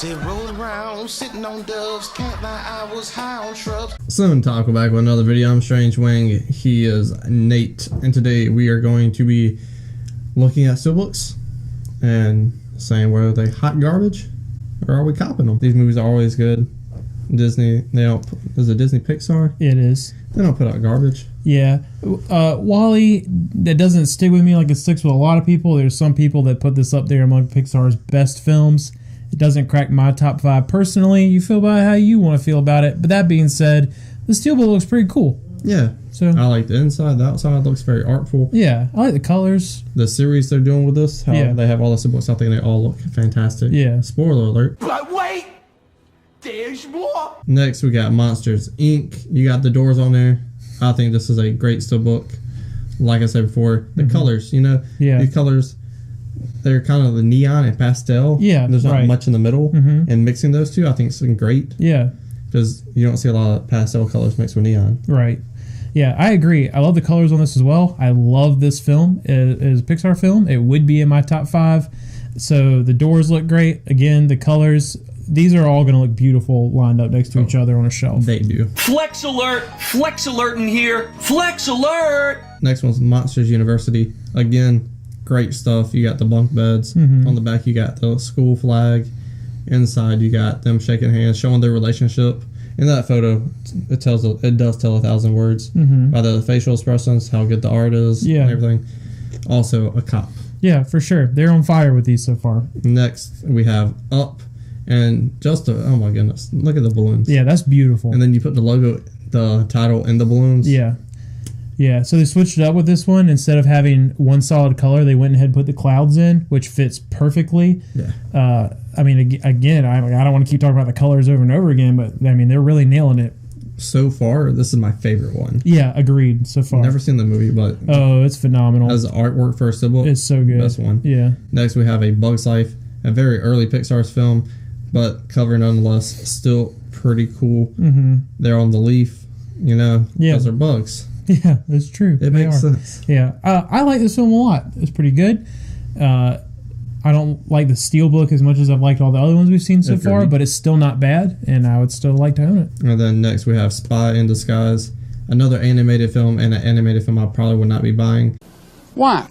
Say rolling around, sitting on doves, can't lie, I was high on shrubs. So Taco back with another video. I'm Strange Wing. He is Nate, and today we are going to be looking at Steelbooks and saying whether they hot garbage or are we copping them. These movies are always good. Disney, they don't. Is it Disney Pixar? It is. They don't put out garbage. Yeah. Wall-E, that doesn't stick with me like it sticks with a lot of people. There's some people that put this up there among Pixar's best films. It doesn't crack my top 5 personally. You feel about how you want to feel about it. But that being said, the Steelbook looks pretty cool. Yeah. So I like the inside. The outside looks very artful. Yeah. I like the colors. The series they're doing with this, how they have all the Steelbooks. I think they all look fantastic. Yeah. Spoiler alert. But wait, there's more. Next, we got Monsters, Inc. You got the doors on there. I think this is a great Steelbook. Like I said before, the colors, these colors, they're kind of the neon and pastel. Yeah, there's not much in the middle, and mixing those two, I think, is great. Yeah, because you don't see a lot of pastel colors mixed with neon. Right. Yeah, I agree. I love the colors on this as well. I love this film. It is a Pixar film. It would be in my top 5. So the doors look great. Again, the colors. These are all going to look beautiful lined up next to each other on a shelf. They do. Flex alert! Flex alert in here! Flex alert! Next one's Monsters University. Again, great stuff. You got the bunk beds. On the back, you got the school flag. Inside, you got them shaking hands, showing their relationship. In that photo, it does tell 1,000 words by the facial expressions, how good the art is, and everything. Also, a cop. Yeah, for sure. They're on fire with these so far. Next, we have Up. And oh my goodness, look at the balloons. Yeah, that's beautiful. And then you put the logo, the title in the balloons. Yeah. Yeah, so they switched it up with this one. Instead of having one solid color, they went ahead and put the clouds in, which fits perfectly. Yeah. I mean, again, I don't want to keep talking about the colors over and over again, but I mean, they're really nailing it. So far, this is my favorite one. Yeah, agreed. So far. Never seen the movie, but it's phenomenal. As artwork for a Steelbook, it's so good. Best one. Yeah. Next, we have a Bug's Life, a very early Pixar's film, but cover nonetheless, still pretty cool. They're on the leaf, those are bugs. Yeah, that's true. It makes sense. Yeah, I like this film a lot. It's pretty good. I don't like the Steelbook as much as I've liked all the other ones we've seen so far, but it's still not bad, and I would still like to own it. And then next we have Spy in Disguise, another animated film, and an animated film I probably would not be buying. Why?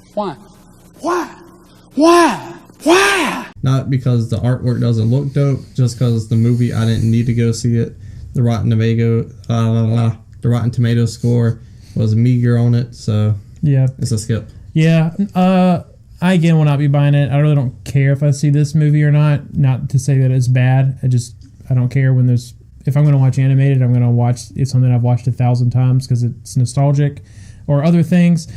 Not because the artwork doesn't look dope, just because the movie I didn't need to go see it. The Rotten Tomatoes score was meager on it, so it's a skip. Yeah, I again will not be buying it. I really don't care if I see this movie or not. Not to say that it's bad. I don't care when there's. If I'm going to watch animated, I'm going to watch it's something I've watched 1,000 times because it's nostalgic, or other things.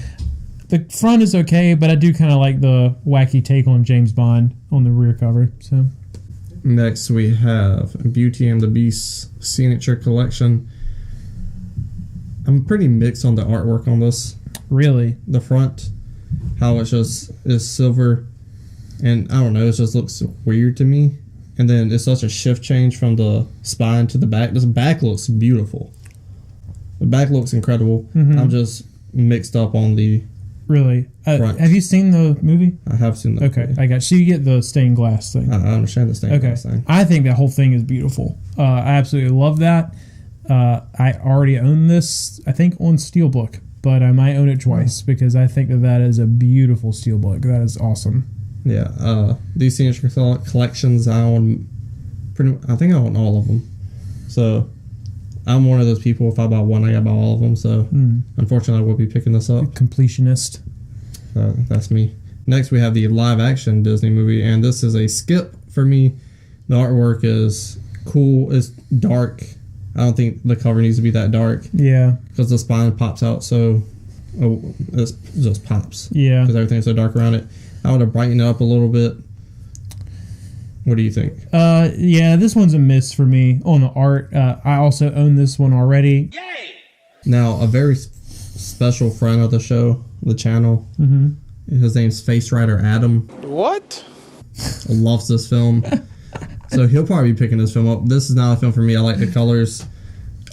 The front is okay, but I do kind of like the wacky take on James Bond on the rear cover. So next we have Beauty and the Beast Signature Collection. I'm pretty mixed on the artwork on this. Really? The front, how it just is silver, and I don't know, it just looks weird to me. And then it's such a shift change from the spine to the back. This back looks beautiful. The back looks incredible. I'm just mixed up on the Really? Have you seen the movie? I have seen the movie. I got. So you get the stained glass thing. I understand the stained glass thing. I think that whole thing is beautiful. I absolutely love that. I already own this, I think, on Steelbook, but I might own it twice because I think that is a beautiful Steelbook. That is awesome. Yeah. These signature collections, I think I own all of them. So I'm one of those people, if I buy one, I gotta buy all of them. So unfortunately, I will be picking this up. Completionist. That's me. Next, we have the live action Disney movie, and this is a skip for me. The artwork is cool. It's dark. I don't think the cover needs to be that dark. Yeah. Because the spine pops out, so it just pops. Yeah. Because everything's so dark around it. I would have brightened it up a little bit. What do you think? Yeah, this one's a miss for me on the art. I also own this one already. Yay! Now, a very special friend of the show, the channel, his name's Face Rider Adam. What? Loves this film. So he'll probably be picking this film up. This is not a film for me. I like the colors.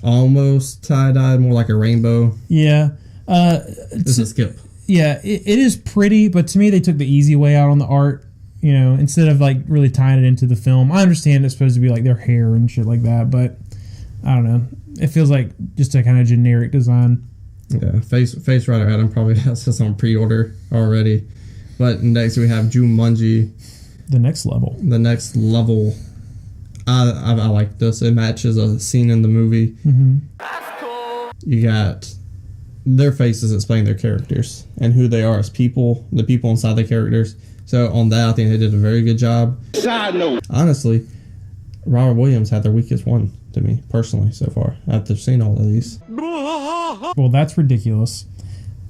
Almost tie-dyed, more like a rainbow. Yeah. It's a skip. Yeah, it is pretty, but to me they took the easy way out on the art. You know, instead of like really tying it into the film. I understand it's supposed to be like their hair and shit like that, but I don't know. It feels like just a kind of generic design. Yeah, Face Rider Adam probably has this on pre-order already. But next we have Jumanji. The next level. The next level. I like this. It matches a scene in the movie. Mm-hmm. That's cool. You got their faces explaining their characters and who they are as people, the people inside the characters. So on that, I think they did a very good job. Side note. Honestly, Robert Williams had their weakest one to me, personally, so far, after seeing all of these. Well, that's ridiculous.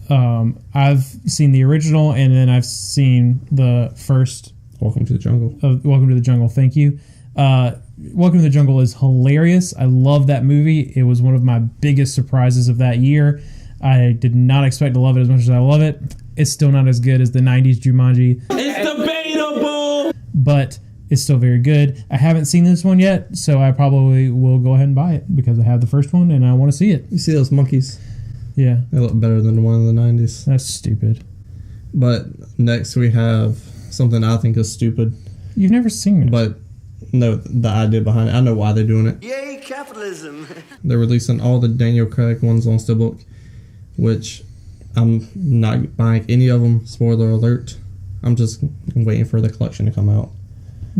I've seen the original, and then I've seen the first... Welcome to the Jungle. Welcome to the Jungle, thank you. Welcome to the Jungle is hilarious. I love that movie. It was one of my biggest surprises of that year. I did not expect to love it as much as I love it. It's still not as good as the 90s Jumanji. It's debatable. But it's still very good. I haven't seen this one yet, so I probably will go ahead and buy it because I have the first one and I want to see it. You see those monkeys? Yeah. They look better than the one in the 90s. That's stupid. But next we have something I think is stupid. You've never seen it. But no, the idea behind it. I know why they're doing it. Yay, capitalism. They're releasing all the Daniel Craig ones on Steelbook, which I'm not buying any of them. Spoiler alert. I'm just waiting for the collection to come out.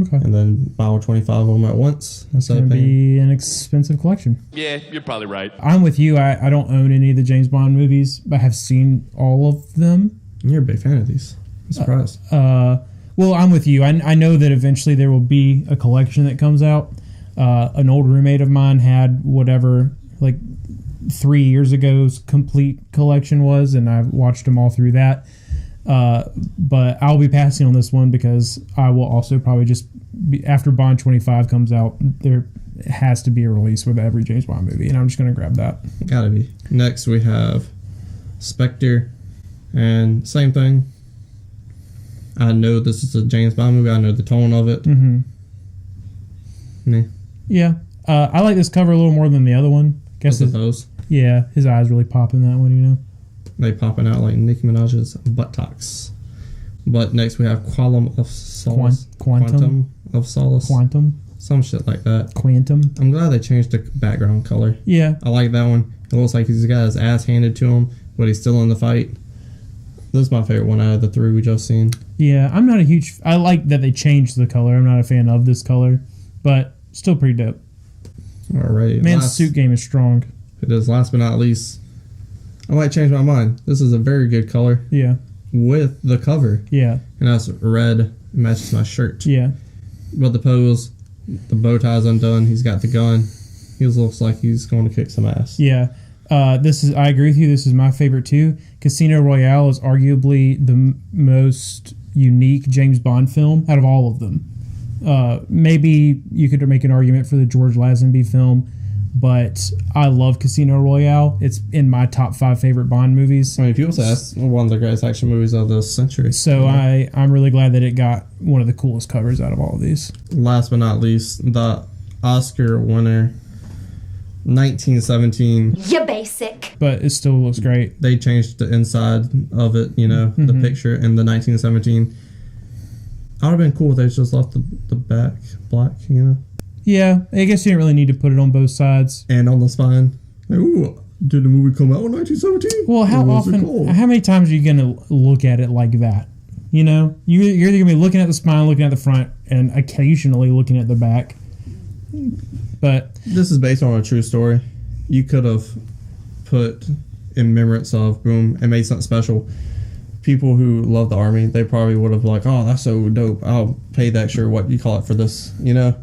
Okay. And then buy all 25 of them at once. That's going to be an expensive collection. Yeah, you're probably right. I'm with you. I don't own any of the James Bond movies, but I have seen all of them. You're a big fan of these. I'm surprised. Well, I'm with you. I know that eventually there will be a collection that comes out. An old roommate of mine had whatever, like 3 years ago's complete collection was, and I watched them all through that. But I'll be passing on this one because I will also probably just be, after Bond 25 comes out, there has to be a release with every James Bond movie, and I'm just going to grab that. Gotta be. Next we have Spectre, and same thing. I know this is a James Bond movie. I know the tone of it. Mm-hmm. Meh. Yeah. I like this cover a little more than the other one. Guess those. Yeah, his eyes really pop in that one, you know. They popping out like Nicki Minaj's buttocks. But next we have Quantum of Solace. Quantum of Solace. Quantum. Some shit like that. Quantum. I'm glad they changed the background color. Yeah. I like that one. It looks like he's got his ass handed to him, but he's still in the fight. This is my favorite one out of the three we just seen. Yeah, I'm not a huge... I like that they changed the color. I'm not a fan of this color, but still pretty dope. Alright. Man's suit game is strong. It is. Last but not least, I might change my mind. This is a very good color. Yeah. With the cover. Yeah. And that's red. It matches my shirt. Yeah. But the pose, the bow tie's undone. He's got the gun. He looks like he's going to kick some ass. Yeah. I agree with you. This is my favorite too. Casino Royale is arguably the most unique James Bond film out of all of them. Maybe you could make an argument for the George Lazenby film, but I love Casino Royale. It's in my top 5 favorite Bond movies. I mean, people say that's one of the greatest action movies of the century. So I'm really glad that it got one of the coolest covers out of all of these. Last but not least, the Oscar winner, 1917. You're basic. But it still looks great. They changed the inside of it, you know, the picture in the 1917. I would have been cool if they just left the back black, you know. Yeah, I guess you didn't really need to put it on both sides. And on the spine. Like, ooh, did the movie come out in 1917? Well, how many times are you going to look at it like that? You know, you're either going to be looking at the spine, looking at the front, and occasionally looking at the back. But this is based on a true story. You could have put in remembrance of, boom, and made something special. People who love the Army, they probably would have like, oh, that's so dope. I'll pay the extra, what you call it, for this, you know?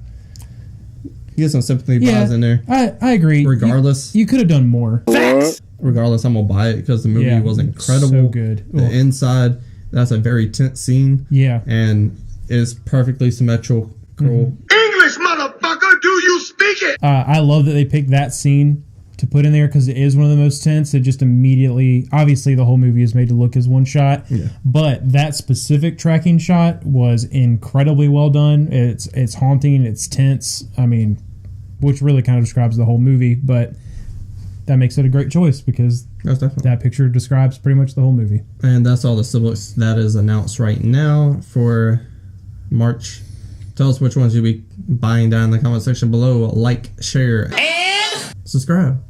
You get some sympathy vibes in there. I agree. Regardless. You could have done more. Facts. Regardless, I'm going to buy it because the movie was incredible. So good. The inside, that's a very tense scene. Yeah. And it's perfectly symmetrical. English, motherfucker, do you speak it? I love that they picked that scene to put in there because it is one of the most tense. It just immediately, obviously the whole movie is made to look as one shot, but that specific tracking shot was incredibly well done. It's haunting, it's tense. I mean, which really kind of describes the whole movie, but that makes it a great choice because that picture describes pretty much the whole movie. And that's all the Steelbooks that is announced right now for March. Tell us which ones you'll be buying down in the comment section below. Like, share, and subscribe.